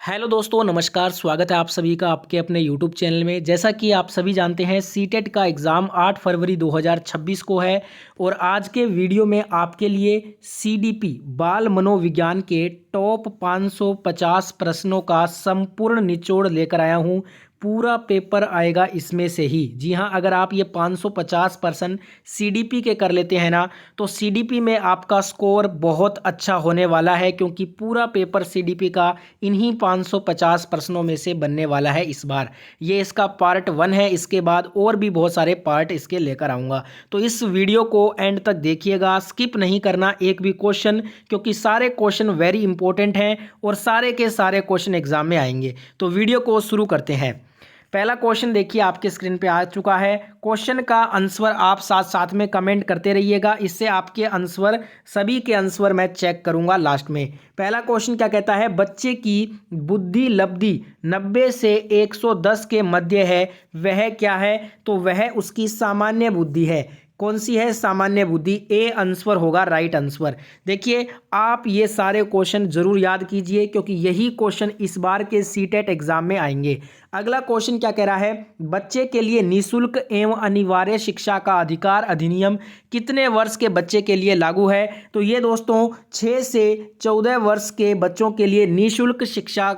Hello दोस्तों, नमस्कार। स्वागत है आप सभी का आपके अपने यूट्यूब चैनल में। जैसा कि आप सभी जानते हैं, सीटेट का एग्ज़ाम 8 फरवरी 2026 को है और आज के वीडियो में आपके लिए सीडीपी बाल मनोविज्ञान के टॉप 550 प्रश्नों का संपूर्ण निचोड़ लेकर आया हूं। पूरा पेपर आएगा इसमें से ही। जी हाँ, अगर आप ये 550 प्रश्न सीडीपी के कर लेते हैं ना, तो सीडीपी में आपका स्कोर बहुत अच्छा होने वाला है, क्योंकि पूरा पेपर सीडीपी का इन्हीं 550 प्रश्नों में से बनने वाला है इस बार। ये इसका पार्ट 1 है। इसके बाद और भी बहुत सारे पार्ट इसके लेकर आऊँगा, तो इस वीडियो को एंड तक देखिएगा, स्किप नहीं करना एक भी क्वेश्चन, क्योंकि सारे क्वेश्चन वेरी इंपॉर्टेंट हैं और सारे के सारे क्वेश्चन एग्जाम में आएंगे। तो वीडियो को शुरू करते हैं। पहला क्वेश्चन देखिए, आपके स्क्रीन पे आ चुका है। क्वेश्चन का आंसर आप साथ साथ में कमेंट करते रहिएगा, इससे आपके आंसर सभी के आंसर मैं चेक करूंगा लास्ट में। पहला क्वेश्चन क्या कहता है? बच्चे की बुद्धि लब्धि 90 से 110 के मध्य है, वह क्या है? तो वह उसकी सामान्य बुद्धि है। कौन सी है? सामान्य बुद्धि। ए आंसर होगा राइट आंसर। देखिए, आप ये सारे क्वेश्चन जरूर याद कीजिए, क्योंकि यही क्वेश्चन इस बार के सीटेट एग्जाम में आएंगे। अगला क्वेश्चन क्या कह रहा है? बच्चे के लिए निःशुल्क एवं अनिवार्य शिक्षा का अधिकार अधिनियम कितने वर्ष के बच्चे के लिए लागू है? तो ये दोस्तों 6 से 14 वर्ष के बच्चों के लिए निःशुल्क शिक्षा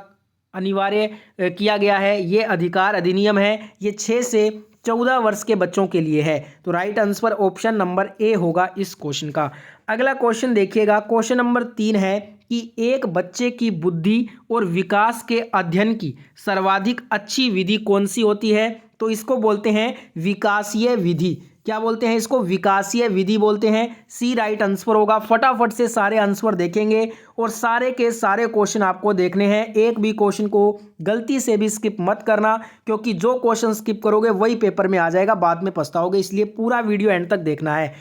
अनिवार्य किया गया है। ये अधिकार अधिनियम है, ये 6 से 14 वर्ष के बच्चों के लिए है। तो right answer option number A होगा इस क्वेश्चन का। अगला क्वेश्चन देखिएगा, क्वेश्चन नंबर 3 है कि एक बच्चे की बुद्धि और विकास के अध्ययन की सर्वाधिक अच्छी विधि कौन सी होती है? तो इसको बोलते हैं विकासीय विधि। क्या बोलते हैं इसको? विकासीय विधि बोलते हैं। सी राइट आंसर होगा। फटाफट से सारे आंसर देखेंगे और सारे के सारे क्वेश्चन आपको देखने हैं। एक भी क्वेश्चन को गलती से भी स्किप मत करना, क्योंकि जो क्वेश्चन स्किप करोगे वही पेपर में आ जाएगा, बाद में पछताओगे। इसलिए पूरा वीडियो एंड तक देखना है।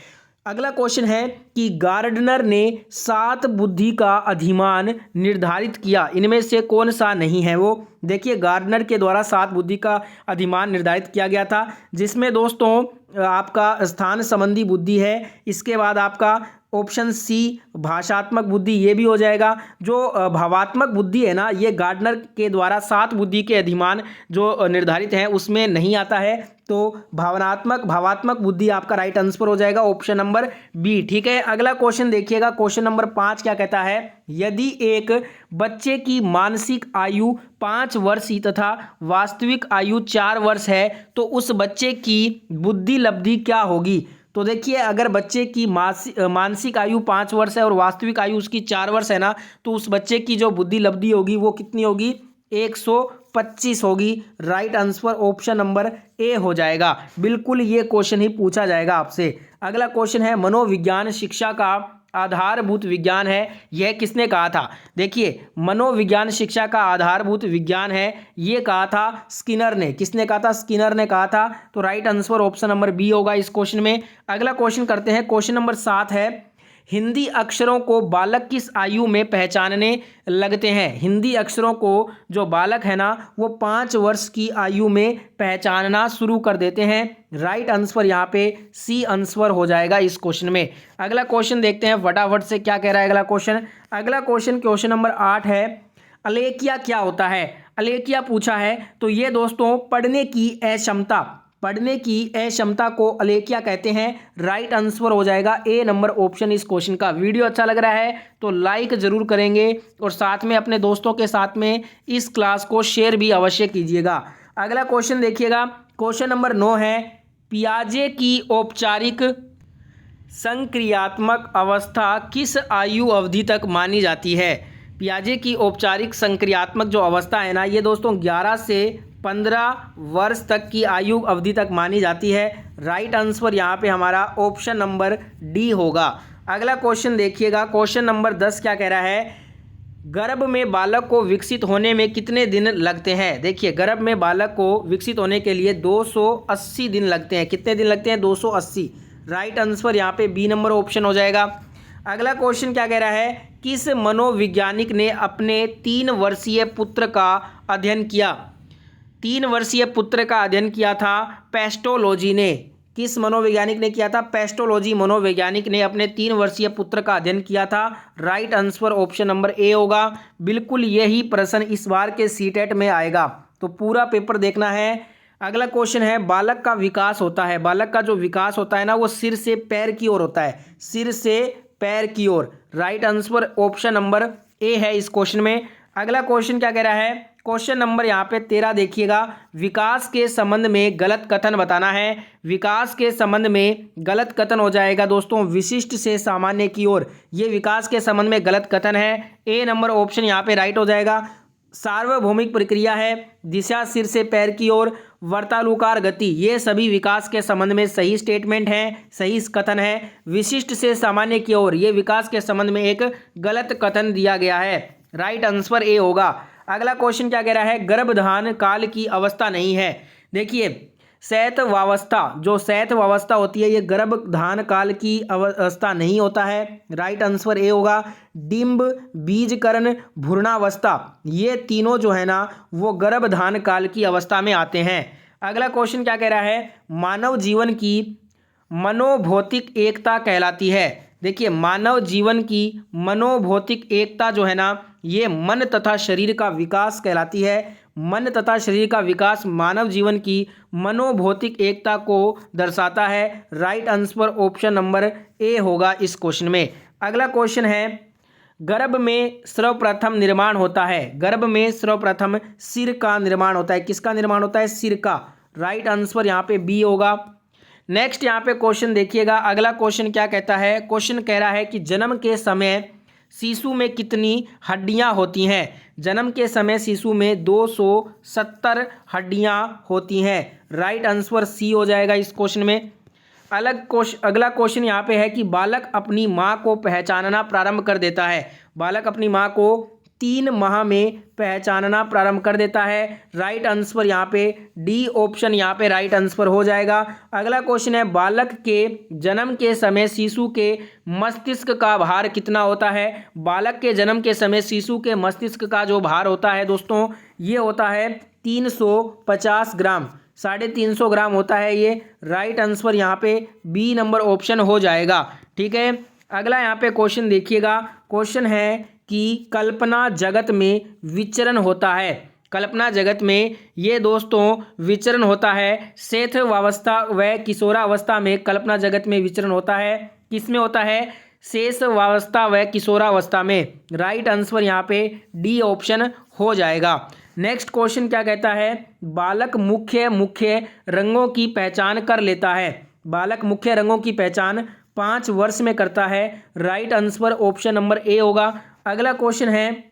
अगला क्वेश्चन है कि गार्डनर ने 7 बुद्धि का अधिमान निर्धारित किया, इनमें से कौन सा नहीं है वो? देखिए, गार्डनर के द्वारा 7 बुद्धि का अधिमान निर्धारित किया गया था, जिसमें दोस्तों आपका स्थान संबंधी बुद्धि है। इसके बाद आपका ऑप्शन सी भाषात्मक बुद्धि, ये भी हो जाएगा। जो भावात्मक बुद्धि है ना, ये गार्डनर के द्वारा 7 बुद्धि के अधिमान जो निर्धारित हैं उसमें नहीं आता है। तो भावात्मक बुद्धि आपका राइट आंसर हो जाएगा, ऑप्शन नंबर बी। ठीक है, अगला क्वेश्चन देखिएगा, क्वेश्चन नंबर 5 क्या कहता है? यदि एक बच्चे की मानसिक आयु 5 वर्ष ही तथा वास्तविक आयु 4 वर्ष है, तो उस बच्चे की बुद्धि लब्धि क्या होगी? तो देखिए, अगर बच्चे की मानसिक आयु 5 वर्ष है और वास्तविक आयु उसकी 4 वर्ष है ना, तो उस बच्चे की जो बुद्धि लब्धि होगी वो कितनी होगी? 125 होगी। राइट आंसर ऑप्शन नंबर ए हो जाएगा। बिल्कुल ये क्वेश्चन ही पूछा जाएगा आपसे। अगला क्वेश्चन है, मनोविज्ञान शिक्षा का आधारभूत विज्ञान है, यह किसने कहा था? देखिए, मनोविज्ञान शिक्षा का आधारभूत विज्ञान है, ये कहा था स्किनर ने। किसने कहा था? स्किनर ने कहा था। तो right answer option number B होगा इस क्वेश्चन में। अगला क्वेश्चन करते हैं, क्वेश्चन नंबर 7 है, हिंदी अक्षरों को बालक किस आयु में पहचानने लगते हैं? हिंदी अक्षरों को जो बालक है ना, वो 5 वर्ष की आयु में पहचानना शुरू कर देते हैं। राइट आंसर यहाँ पे सी आंसर हो जाएगा इस क्वेश्चन में। अगला क्वेश्चन देखते हैं फटाफट से, क्या कह रहा है अगला क्वेश्चन। अगला क्वेश्चन क्वेश्चन नंबर 8 है, अलेकिया क्या होता है? अलेकिया पूछा है, तो ये दोस्तों पढ़ने की अक्षमता को अलेकिया कहते हैं। राइट आंसर हो जाएगा ए नंबर ऑप्शन इस क्वेश्चन का। वीडियो अच्छा लग रहा है तो लाइक जरूर करेंगे और साथ में अपने दोस्तों के साथ में इस क्लास को शेयर भी अवश्य कीजिएगा। अगला क्वेश्चन देखिएगा, क्वेश्चन नंबर 9 है, पियाजे की औपचारिक संक्रियात्मक अवस्था किस आयु अवधि तक मानी जाती है? पियाजे की औपचारिक संक्रियात्मक जो अवस्था है ना, ये दोस्तों 11 से 15 वर्ष तक की आयु अवधि तक मानी जाती है। राइट आंसर यहाँ पे हमारा ऑप्शन नंबर डी होगा। अगला क्वेश्चन देखिएगा, क्वेश्चन नंबर 10 क्या कह रहा है? गर्भ में बालक को विकसित होने में कितने दिन लगते हैं? देखिए, गर्भ में बालक को विकसित होने के लिए 280 दिन लगते हैं। कितने दिन लगते हैं? 280। राइट आंसर यहाँ पे बी नंबर ऑप्शन हो जाएगा। अगला क्वेश्चन क्या कह रहा है? किस मनोवैज्ञानिक ने अपने 3 वर्षीय पुत्र का अध्ययन किया? 3 वर्षीय पुत्र का अध्ययन किया था पेस्टोलॉजी ने। किस मनोवैज्ञानिक ने किया था? पेस्टोलॉजी मनोवैज्ञानिक ने अपने 3 वर्षीय पुत्र का अध्ययन किया था। Right answer option number A होगा। बिल्कुल यही प्रश्न इस बार के सीटेट में आएगा, तो पूरा पेपर देखना है। अगला क्वेश्चन है, बालक का विकास होता है, बालक का जो विकास होता है ना वो सिर से पैर की ओर होता है, सिर से पैर की ओर। Right answer option number A है इस क्वेश्चन में। अगला क्वेश्चन क्या कह रहा है? क्वेश्चन नंबर यहाँ पे 13 देखिएगा, विकास के संबंध में गलत कथन बताना है। विकास के संबंध में गलत कथन हो जाएगा दोस्तों विशिष्ट से सामान्य की ओर, ये विकास के संबंध में गलत कथन है। ए नंबर ऑप्शन यहाँ पे राइट हो जाएगा। सार्वभौमिक प्रक्रिया है, दिशा सिर से पैर की ओर, वर्तालुकार गति, ये सभी विकास के संबंध में सही स्टेटमेंट है, सही कथन है। विशिष्ट से सामान्य की ओर, ये विकास के संबंध में एक गलत कथन दिया गया है। राइट आंसर ए होगा। अगला क्वेश्चन क्या कह रहा है? गर्भधान काल की अवस्था नहीं है। देखिए शैशवावस्था, जो शैशवावस्था होती है ये गर्भधान काल की अवस्था नहीं होता है। राइट आंसर ए होगा। डिंब, बीजकर्ण, भ्रूणावस्था, ये तीनों जो है ना वो गर्भधान काल की अवस्था में आते हैं। अगला क्वेश्चन क्या कह रहा है? मानव जीवन की मनोभौतिक एकता कहलाती है। देखिए मानव जीवन की मनोभौतिक एकता जो है ना ये मन तथा शरीर का विकास कहलाती है। मन तथा शरीर का विकास मानव जीवन की मनोभौतिक एकता को दर्शाता है। Right answer option number A होगा इस क्वेश्चन में। अगला क्वेश्चन है, गर्भ में सर्वप्रथम निर्माण होता है, गर्भ में सर्वप्रथम सिर का निर्माण होता है। किसका निर्माण होता है? सिर का। राइट आंसर यहाँ पे बी होगा। नेक्स्ट यहाँ पे क्वेश्चन देखिएगा, अगला क्वेश्चन क्या कहता है? क्वेश्चन कह रहा है कि जन्म के समय शिशु में कितनी हड्डियां होती हैं? जन्म के समय शिशु में 270 हड्डियां होती हैं। राइट आंसर सी हो जाएगा इस क्वेश्चन में। अगला क्वेश्चन यहाँ पे है कि बालक अपनी माँ को पहचानना प्रारंभ कर देता है। बालक अपनी माँ को 3 माह में पहचानना प्रारंभ कर देता है। राइट आंसर यहाँ पे डी ऑप्शन यहाँ पे राइट आंसर हो जाएगा। अगला क्वेश्चन है, बालक के जन्म के समय शिशु के मस्तिष्क का भार कितना होता है? बालक के जन्म के समय शिशु के मस्तिष्क का जो भार होता है दोस्तों ये होता है 350 ग्राम, 350 ग्राम होता है ये। राइट आंसर यहाँ पे बी नंबर ऑप्शन हो जाएगा। ठीक है, अगला यहाँ पे क्वेश्चन देखिएगा, क्वेश्चन है कि कल्पना जगत में विचरण होता है। कल्पना जगत में ये दोस्तों विचरण होता है शैशवावस्था व किशोरावस्था में। कल्पना जगत में विचरण होता है, किस में होता है? शैशवावस्था व किशोरावस्था में। राइट आंसर यहाँ पे डी ऑप्शन हो जाएगा। नेक्स्ट क्वेश्चन क्या कहता है? बालक मुख्य रंगों की पहचान कर लेता है। बालक मुख्य रंगों की पहचान 5 वर्ष में करता है। Right answer option number A होगा। अगला क्वेश्चन है,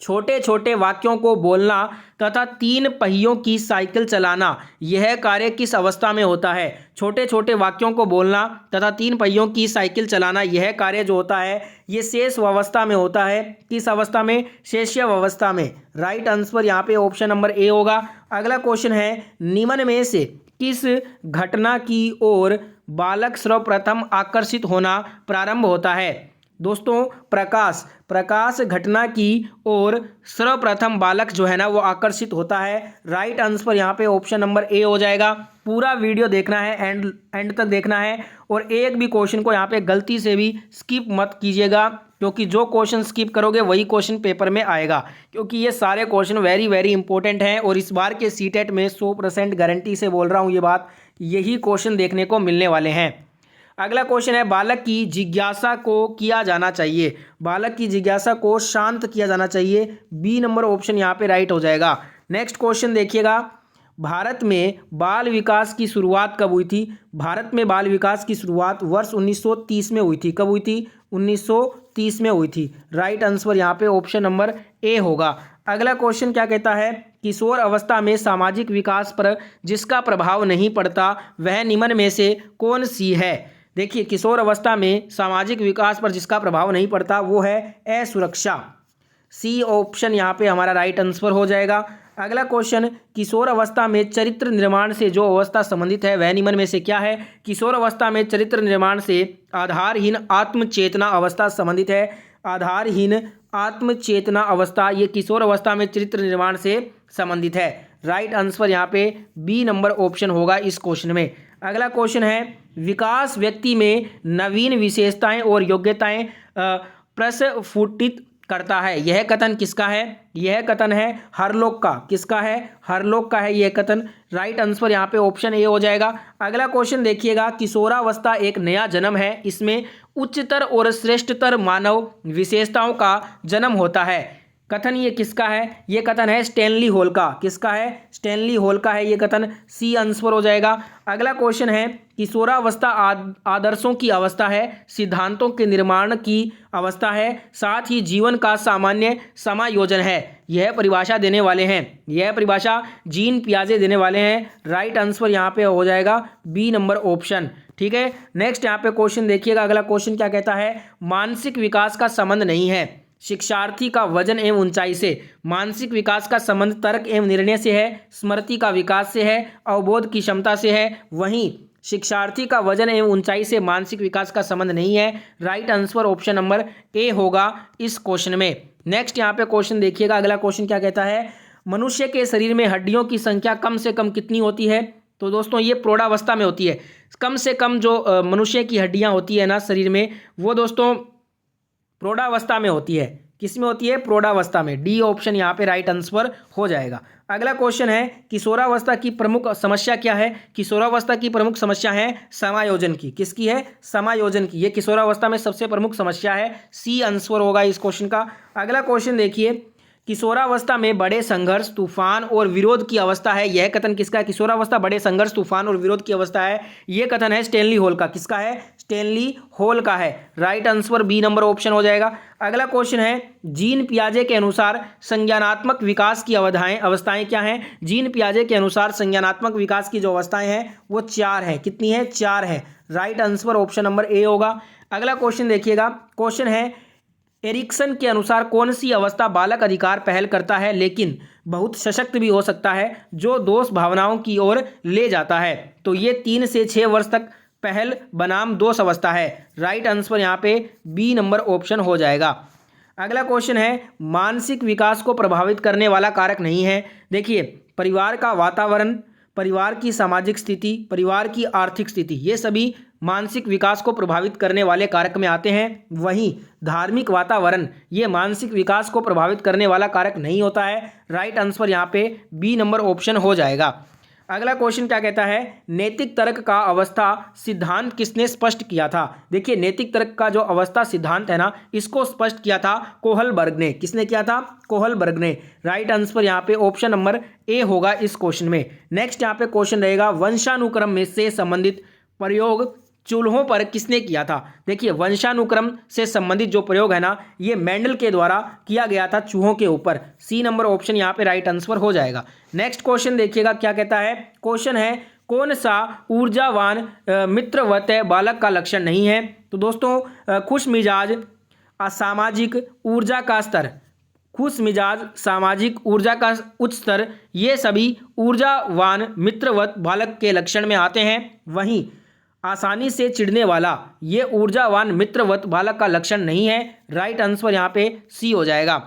छोटे छोटे वाक्यों को बोलना तथा 3 पहियों की साइकिल चलाना, यह कार्य किस अवस्था में होता है? छोटे छोटे वाक्यों को बोलना तथा 3 पहियों की साइकिल चलाना, यह कार्य जो होता है ये शैशवावस्था में होता है। किस अवस्था में? शैशवावस्था में। राइट आंसर यहाँ पे ऑप्शन नंबर ए होगा। अगला क्वेश्चन है, निम्न में से किस घटना की ओर बालक सर्वप्रथम आकर्षित होना प्रारंभ होता है? दोस्तों प्रकाश घटना की ओर सर्वप्रथम बालक जो है ना वो आकर्षित होता है। राइट आंसर यहाँ पे ऑप्शन नंबर ए हो जाएगा। पूरा वीडियो देखना है, एंड तक देखना है, और एक भी क्वेश्चन को यहाँ पे गलती से भी स्किप मत कीजिएगा, क्योंकि जो क्वेश्चन स्किप करोगे वही क्वेश्चन पेपर में आएगा, क्योंकि ये सारे क्वेश्चन वेरी वेरी इंपॉर्टेंट हैं। और इस बार के सीटेट में 100% गारंटी से बोल रहा हूँ ये बात, यही क्वेश्चन देखने को मिलने वाले हैं। अगला क्वेश्चन है, बालक की जिज्ञासा को किया जाना चाहिए। बालक की जिज्ञासा को शांत किया जाना चाहिए। बी नंबर ऑप्शन यहाँ पे राइट हो जाएगा। नेक्स्ट क्वेश्चन देखिएगा, भारत में बाल विकास की शुरुआत कब हुई थी? भारत में बाल विकास की शुरुआत वर्ष 1930 में हुई थी। कब हुई थी? 1930 में हुई थी। राइट आंसर यहाँ पे ऑप्शन नंबर ए होगा। अगला क्वेश्चन क्या कहता है? किशोर अवस्था में सामाजिक विकास पर जिसका प्रभाव नहीं पड़ता वह निम्न में से कौन सी है? देखिए किशोर अवस्था में सामाजिक विकास पर जिसका प्रभाव नहीं पड़ता वो है असुरक्षा। सी ऑप्शन यहाँ पे हमारा राइट आंसर हो जाएगा। अगला क्वेश्चन, किशोर अवस्था में चरित्र निर्माण से जो अवस्था संबंधित है वह निम्न में से क्या है? किशोर अवस्था में चरित्र निर्माण से आधारहीन आत्मचेतना अवस्था संबंधित है। आधारहीन आत्मचेतना अवस्था ये किशोर अवस्था में चरित्र निर्माण से संबंधित है। राइट आंसर यहाँ पे बी नंबर ऑप्शन होगा इस क्वेश्चन में। अगला क्वेश्चन है, विकास व्यक्ति में नवीन विशेषताएं और योग्यताएं प्रस्फुटित करता है, यह कथन किसका है? यह कथन है हरलोक का। किसका है? हरलोक का है यह कथन। राइट आंसर यहाँ पे ऑप्शन ए हो जाएगा। अगला क्वेश्चन देखिएगा, किशोरावस्था एक नया जन्म है, इसमें उच्चतर और श्रेष्ठतर मानव विशेषताओं का जन्म होता है। कथन ये किसका है? ये कथन है स्टैनली हॉल का। किसका है? स्टैनली हॉल का है ये कथन। सी आंसर हो जाएगा। अगला क्वेश्चन है, किशोरावस्था आदर्शों की अवस्था है, सिद्धांतों के निर्माण की अवस्था है, साथ ही जीवन का सामान्य समायोजन है। यह परिभाषा देने वाले हैं, यह परिभाषा जीन पियाजे देने वाले हैं। राइट आंसर यहाँ पे हो जाएगा बी नंबर ऑप्शन। ठीक है, नेक्स्ट यहाँ पे क्वेश्चन देखिएगा। अगला क्वेश्चन क्या कहता है, मानसिक विकास का संबंध नहीं है शिक्षार्थी का वजन एवं ऊंचाई से। मानसिक विकास का संबंध तर्क एवं निर्णय से है, स्मृति का विकास से है, अवबोध की क्षमता से है। वहीं शिक्षार्थी का वजन एवं ऊंचाई से मानसिक विकास का संबंध नहीं है। Right answer option number A होगा इस क्वेश्चन में। नेक्स्ट यहाँ पे क्वेश्चन देखिएगा। अगला क्वेश्चन क्या कहता है, मनुष्य के शरीर में हड्डियों की संख्या कम से कम कितनी होती है? तो दोस्तों ये प्रौढ़ावस्था में होती है। कम से कम जो मनुष्य की हड्डियाँ होती है ना शरीर में, वो दोस्तों प्रौढ़ावस्था में होती है। किस में होती है? प्रौढ़ावस्था में। डी ऑप्शन यहाँ पे राइट आंसर हो जाएगा। अगला क्वेश्चन है, किशोरावस्था की प्रमुख समस्या क्या है? किशोरावस्था की प्रमुख समस्या है समायोजन की। किसकी है? समायोजन की। ये किशोरावस्था में सबसे प्रमुख समस्या है। सी आंसर होगा इस क्वेश्चन का। अगला क्वेश्चन देखिए, किशोरावस्था में बड़े संघर्ष, तूफान और विरोध की अवस्था है, यह कथन किसका है? किशोरावस्था बड़े संघर्ष, तूफान और विरोध की अवस्था है, यह कथन है स्टैनली हॉल का। किसका है? स्टैनली हॉल का है। Right answer B number option हो जाएगा। अगला क्वेश्चन है, जीन पियाजे के अनुसार संज्ञानात्मक विकास की अवस्थाएं क्या हैं? जीन पियाजे के अनुसार संज्ञानात्मक विकास की जो अवस्थाएं हैं वो 4 हैं। कितनी है? 4 है। Right answer option number A होगा। अगला क्वेश्चन देखिएगा। क्वेश्चन है, एरिक्सन के अनुसार कौन सी अवस्था बालक अधिकार पहल करता है लेकिन बहुत सशक्त भी हो सकता है, जो दोष भावनाओं की ओर ले जाता है? तो ये 3 से 6 वर्ष तक पहल बनाम दोष अवस्था है। राइट आंसर यहाँ पे बी नंबर ऑप्शन हो जाएगा। अगला क्वेश्चन है, मानसिक विकास को प्रभावित करने वाला कारक नहीं है। देखिए, परिवार का वातावरण, परिवार की सामाजिक स्थिति, परिवार की आर्थिक स्थिति, ये सभी मानसिक विकास को प्रभावित करने वाले कारक में आते हैं। वहीं धार्मिक वातावरण ये मानसिक विकास को प्रभावित करने वाला कारक नहीं होता है। राइट आंसर यहाँ पे बी नंबर ऑप्शन हो जाएगा। अगला क्वेश्चन क्या कहता है, नैतिक तर्क का अवस्था सिद्धांत किसने स्पष्ट किया था? देखिए, नैतिक तर्क का जो अवस्था सिद्धांत है ना, इसको स्पष्ट किया था कोहलबर्ग ने। किसने किया था? कोहलबर्ग ने। राइट आंसर यहाँ पे ऑप्शन नंबर ए होगा इस क्वेश्चन में। नेक्स्ट यहाँ पे क्वेश्चन रहेगा, वंशानुक्रम में से संबंधित प्रयोग चूल्हों पर किसने किया था? देखिए, वंशानुक्रम से संबंधित जो प्रयोग है ना, ये मेंडल के द्वारा किया गया था चूहों के ऊपर। सी नंबर ऑप्शन यहाँ पे राइट आंसर हो जाएगा। नेक्स्ट क्वेश्चन देखिएगा क्या कहता है। क्वेश्चन है, कौन सा ऊर्जावान मित्रवत बालक का लक्षण नहीं है? तो दोस्तों, खुश मिजाज, असामाजिक ऊर्जा का स्तर, खुश मिजाज, सामाजिक ऊर्जा का उच्च स्तर, ये सभी ऊर्जावान मित्रवत बालक के लक्षण में आते हैं। वहीं आसानी से चिढ़ने वाला ये ऊर्जावान मित्रवत बालक का लक्षण नहीं है। राइट आंसर यहाँ पे सी हो जाएगा।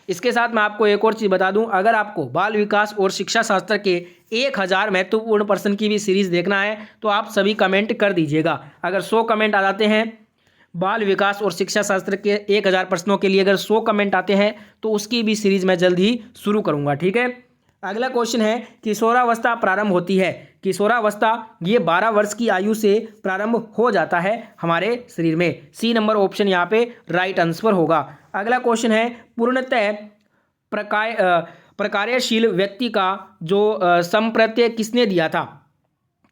इसके साथ मैं आपको एक और चीज़ बता दूं, अगर आपको बाल विकास और शिक्षा शास्त्र के 1000 महत्वपूर्ण प्रश्न की भी सीरीज़ देखना है तो आप सभी कमेंट कर दीजिएगा। अगर 100 कमेंट आ जाते हैं बाल विकास और शिक्षा शास्त्र के 1000 प्रश्नों के लिए, अगर 100 कमेंट आते हैं तो उसकी भी सीरीज़ मैं जल्द ही शुरू करूँगा। ठीक है, अगला क्वेश्चन है, किशोरावस्था प्रारंभ होती है। किशोरावस्था ये 12 वर्ष की आयु से प्रारंभ हो जाता है हमारे शरीर में। सी नंबर ऑप्शन यहाँ पे राइट आंसर होगा। अगला क्वेश्चन है, पूर्णतः प्रकार्यशील व्यक्ति का जो संप्रत्यय किसने दिया था?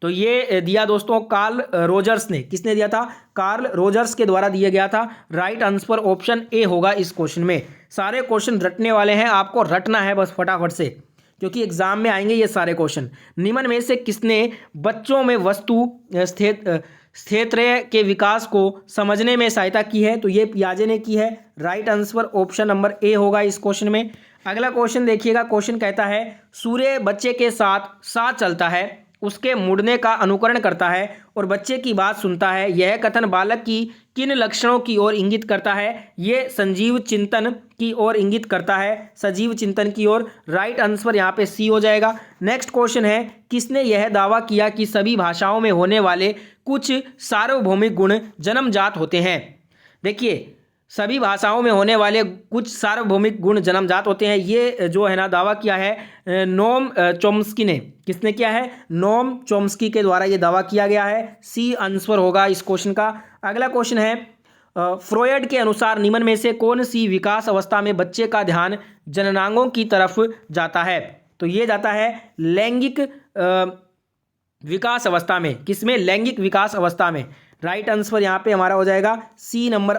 तो ये दिया दोस्तों कार्ल रोजर्स ने। किसने दिया था? कार्ल रोजर्स के द्वारा दिया गया था। राइट आंसर ऑप्शन ए होगा इस क्वेश्चन में। सारे क्वेश्चन रटने वाले हैं, आपको रटना है बस फटाफट से, क्योंकि एग्जाम में आएंगे ये सारे क्वेश्चन। निम्न में से किसने बच्चों में वस्तु क्षेत्र के विकास को समझने में सहायता की है? तो ये पियाजे ने की है। Right answer option number A होगा इस क्वेश्चन में। अगला क्वेश्चन देखिएगा। क्वेश्चन कहता है, सूर्य बच्चे के साथ साथ चलता है, उसके मुड़ने का अनुकरण करता है और बच्चे की बात सुनता है, यह कथन बालक की किन लक्षणों की ओर इंगित करता है? ये संजीव चिंतन की ओर इंगित करता है, सजीव चिंतन की ओर। राइट आंसर यहाँ पे सी हो जाएगा। नेक्स्ट क्वेश्चन है, किसने यह दावा किया कि सभी भाषाओं में होने वाले कुछ सार्वभौमिक गुण जन्मजात होते हैं? देखिए, सभी भाषाओं में होने वाले कुछ सार्वभौमिक गुण जन्मजात होते हैं, ये जो है ना दावा किया है नोम चोम्स्की ने। किसने किया है? नोम चोम्स्की के द्वारा ये दावा किया गया है। सी आंसर होगा इस क्वेश्चन का। अगला क्वेश्चन है, फ्रॉयड के अनुसार निम्न में से कौन सी विकास अवस्था में बच्चे का ध्यान जननांगों की तरफ जाता है? तो ये जाता है लैंगिक विकास अवस्था में। किसमें? लैंगिक विकास अवस्था में। राइट आंसर यहाँ पे हमारा हो जाएगा सी नंबर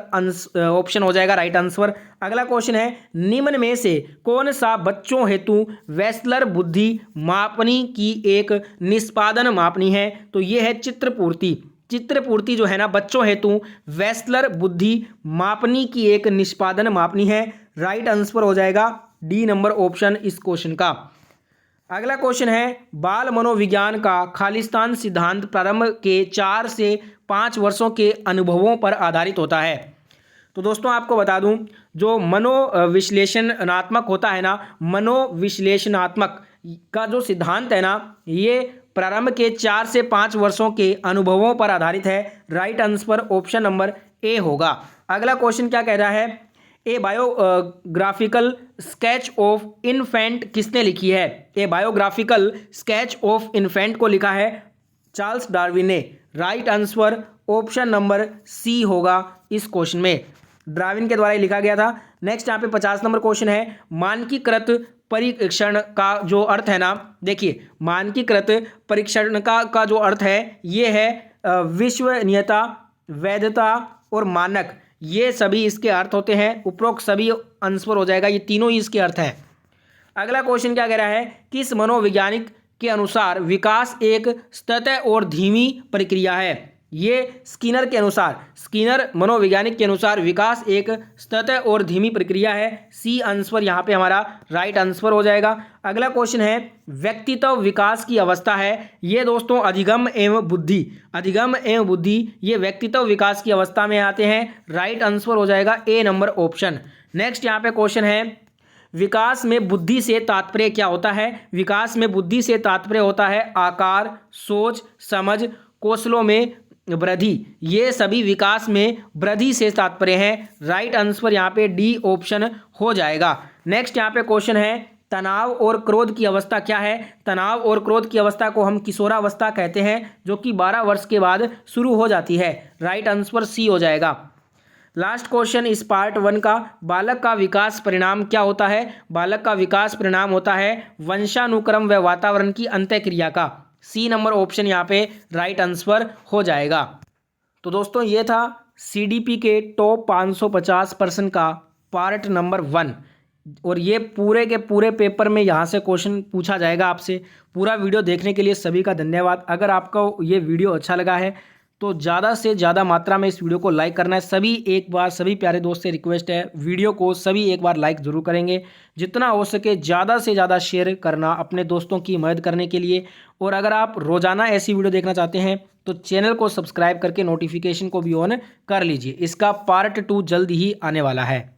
ऑप्शन हो जाएगा राइट आंसर। अगला क्वेश्चन है, निम्न में से कौन सा बच्चों हेतु वेस्लर बुद्धि मापनी की एक निष्पादन मापनी है? तो ये है चित्रपूर्ति। चित्रपूर्ति जो है ना बच्चों हेतु वेस्लर बुद्धि मापनी की एक निष्पादन मापनी है। राइट आंसर हो जाएगा डी नंबर ऑप्शन इस क्वेश्चन का। अगला क्वेश्चन है, बाल मनोविज्ञान का खालिस्तान सिद्धांत प्रारंभ के 4 से 5 वर्षों के अनुभवों पर आधारित होता है। तो दोस्तों आपको बता दूं, जो मनोविश्लेषणात्मक होता है ना, मनोविश्लेषणात्मक का जो सिद्धांत है ना, ये प्रारंभ के 4 से 5 वर्षों के अनुभवों पर आधारित है। Right answer option number A होगा। अगला क्वेश्चन क्या कह रहा है, a biographical sketch of infant किसने लिखी है? A biographical sketch of infant को लिखा है चार्ल्स डार्विन ने। Right answer option number C होगा इस क्वेश्चन में। डार्विन के द्वारा ही लिखा गया था। नेक्स्ट यहाँ पे 50 नंबर क्वेश्चन है, मानकीकृत परीक्षण का जो अर्थ है ना, देखिए मानकीकृत परीक्षण का जो अर्थ है ये है विश्वसनीयता, वैधता और मानक, ये सभी इसके अर्थ होते हैं। उपरोक्त सभी आंसर हो जाएगा, ये तीनों ही इसके अर्थ हैं। अगला क्वेश्चन क्या कह रहा है, किस मनोवैज्ञानिक के अनुसार विकास एक सतत और धीमी प्रक्रिया है? ये स्किनर के अनुसार, स्किनर मनोवैज्ञानिक के अनुसार विकास एक सतत और धीमी प्रक्रिया है। सी आंसर यहाँ पे हमारा राइट आंसर हो जाएगा। अगला क्वेश्चन है, व्यक्तित्व विकास की अवस्था है, ये दोस्तों अधिगम एवं बुद्धि, अधिगम एवं बुद्धि ये व्यक्तित्व विकास की अवस्था में आते हैं। राइट आंसर हो जाएगा ए नंबर ऑप्शन। नेक्स्ट यहाँ पे क्वेश्चन है, विकास में बुद्धि से तात्पर्य क्या होता है? विकास में बुद्धि से तात्पर्य होता है आकार, सोच, समझ, कौशलों में वृद्धि, ये सभी विकास में वृद्धि से तात्पर्य है। राइट आंसर यहाँ पे डी ऑप्शन हो जाएगा। नेक्स्ट यहाँ पे क्वेश्चन है, तनाव और क्रोध की अवस्था क्या है? तनाव और क्रोध की अवस्था को हम किशोरावस्था कहते हैं, जो कि 12 वर्ष के बाद शुरू हो जाती है। राइट आंसर सी हो जाएगा। लास्ट क्वेश्चन इस पार्ट 1 का, बालक का विकास परिणाम क्या होता है? बालक का विकास परिणाम होता है वंशानुक्रम व वातावरण की अंतःक्रिया का। सी नंबर ऑप्शन यहाँ पे राइट आंसर हो जाएगा। तो दोस्तों ये था सीडीपी के टॉप 550 प्रश्न का पार्ट नंबर 1, और ये पूरे के पूरे पेपर में यहाँ से क्वेश्चन पूछा जाएगा आपसे। पूरा वीडियो देखने के लिए सभी का धन्यवाद। अगर आपको ये वीडियो अच्छा लगा है तो ज़्यादा से ज़्यादा मात्रा में इस वीडियो को लाइक करना है। सभी प्यारे दोस्त से रिक्वेस्ट है, वीडियो को सभी एक बार लाइक ज़रूर करेंगे। जितना हो सके ज़्यादा से ज़्यादा शेयर करना अपने दोस्तों की मदद करने के लिए। और अगर आप रोज़ाना ऐसी वीडियो देखना चाहते हैं तो चैनल को सब्सक्राइब करके नोटिफिकेशन को भी ऑन कर लीजिए। इसका पार्ट 2 जल्द ही आने वाला है।